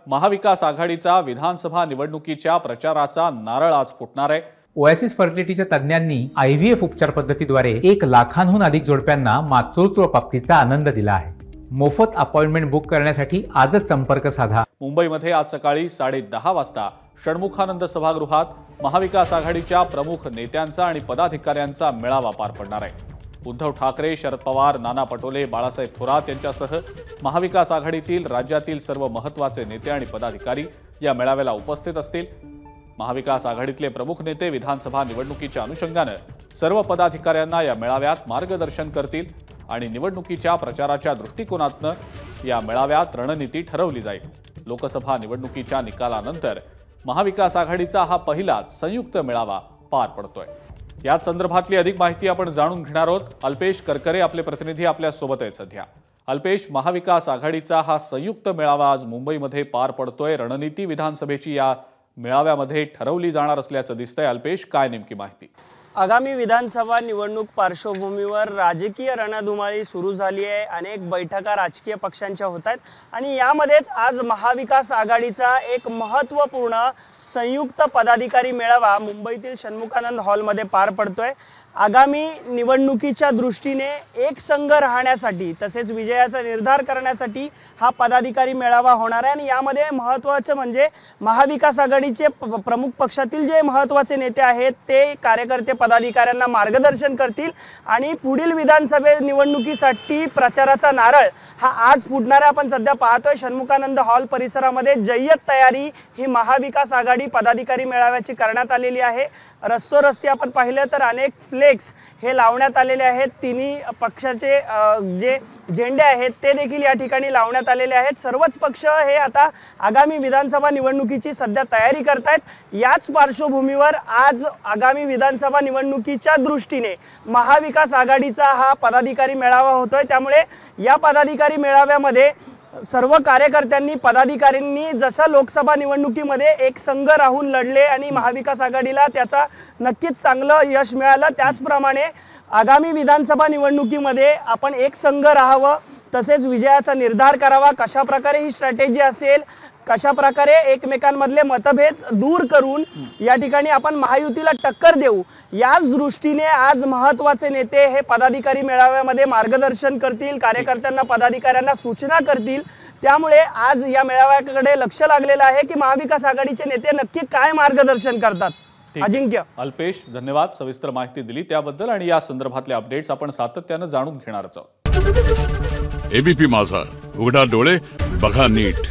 महाविकास आघाडीचा विधानसभा निवडणुकीच्या प्रचाराचा नारळ आज फुटणार आहे। ओएसिस फर्टिलिटीच्या तज्ञांनी आयव्हीएफ उपचार पद्धतीद्वारे 1 लाखांहून अधिक जोडप्यांना मातृत्व प्राप्तीचा आनंद दिला आहे। मोफत अपॉइंटमेंट बुक करण्यासाठी आजच संपर्क साधा। मुंबईमध्ये आज सकाळी 10:30 वाजता षण्मुखानंद सभागृहात महाविकास आघाडीच्या प्रमुख नेत्यांचा आणि पदाधिकाऱ्यांचा मेळावा पार पडणार आहे। उद्धव ठाकरे, शरद पवार, नाना पटोले, बाळासाहेब थोरात यांच्यासह महाविकास आघाडीतील राज्यातील सर्व महत्त्वाचे नेते आणि पदाधिकारी या मेळाव्याला उपस्थित असतील। महाविकास आघाडीतले प्रमुख नेते विधानसभा निवडणुकीच्या अनुषंगाने सर्व पदाधिकाऱ्यांना या मेळाव्यात मार्गदर्शन करतील आणि निवडणुकीच्या प्रचाराच्या दृष्टिकोनातून या मेळाव्यात रणनीती ठरवली जाईल। लोकसभा निवडणुकीच्या निकालानंतर महाविकास आघाडीचा हा पहिलाच संयुक्त मेळावा पार पडतोय। याच संदर्भातली अधिक माहिती आपण जाणून घेणार आहोत। अल्पेश करकरे आपले प्रतिनिधी आपल्या सोबत आहेत सध्या। अल्पेश, महाविकास आघाडीचा हा संयुक्त मेळावा आज मुंबईमध्ये पार पडतोय। रणनीती विधानसभेची या मेळाव्यामध्ये ठरवली जाणार असल्याचं दिसतंय। अल्पेश, काय नेमकी माहिती? आगामी विधानसभा निवडणूक पार्श्वभूमीवर राजकीय रणधुमाळी सुरू झाली आहे। अनेक बैठका राजकीय पक्षांच्या होत आहेत आणि यामध्येच आज महाविकास आघाडीचा एक महत्त्वपूर्ण संयुक्त पदाधिकारी मेळावा मुंबईतील षण्मुखानंद हॉलमध्ये पार पडतोय। आगामी निवडणुकीच्या दृष्टीने एक संघ राहण्यासाठी तसेच विजयाचा निर्धार करण्यासाठी हा पदाधिकारी मेळावा होणार आहे आणि यामध्ये महत्त्वाचं म्हणजे महाविकास आघाडीचे प्रमुख पक्षातील जे महत्त्वाचे नेते आहेत ते कार्यकर्ते पदाधिकाऱ्यांना मार्गदर्शन करतील आणि पुढील विधानसभा निवडणुकीसाठी प्रचाराचा नारळ हा आज फुटणार आहे। आपण सध्या पाहतोय षण्मुखानंद हॉल परिसरामध्ये जय्यत तयारी ही महाविकास आघाडी पदाधिकारी मेळाव्याची करण्यात आलेली आहे। रस्तोरस्ती आपण पाहिलं तर अनेक फ्लेक्स हे लावण्यात आलेले आहेत। तिन्ही पक्षाचे जे झेंडे आहेत ते देखील या ठिकाणी लावण्यात आलेले आहेत। सर्वच पक्ष हे आता आगामी विधानसभा निवडणुकीची सध्या तयारी करतायत। याच पार्श्वभूमीवर आज आगामी विधानसभा निवडणुकीच्या दृष्टीने महाविकास आघाडीचा हा पदाधिकारी मेळावा होतोय। त्यामुळे या पदाधिकारी मेळाव्यामध्ये सर्व कार्यकर्त्यांनी पदाधिकाऱ्यांनी जसं लोकसभा निवडणुकीमध्ये एक संघ राहून लढले आणि महाविकास आघाडीला त्याचा नक्कीच चांगलं यश मिळालं, त्याचप्रमाणे आगामी विधानसभा निवडणुकीमध्ये आपण एक संघ राहावं तसेच विजयाचा निर्धार करावा। कशा प्रकारे ही स्ट्रॅटेजी असेल, कशा प्रकारे एकमेकांमधले मतभेद दूर करून या ठिकाणी आपण महायुतीला टक्कर देऊ, याच दृष्टीने आज महत्त्वाचे नेते हे पदाधिकारी मेळाव्यामध्ये मार्गदर्शन करतील, कार्यकर्त्यांना पदाधिकाऱ्यांना सूचना करतील। त्यामुळे आज या मेळाव्याकडे लक्ष लागलेलं आहे की महाविकास आघाडीचे नेते नक्की काय मार्गदर्शन करतात। अजिंक्य, अल्पेश, धन्यवाद सविस्तर माहिती दिली त्याबद्दल आणि या संदर्भातले अपडेट्स आपण सातत्याने जाणून घेणारच आहोत। एबीपी माझा, उघडा डोळे बघा नीट।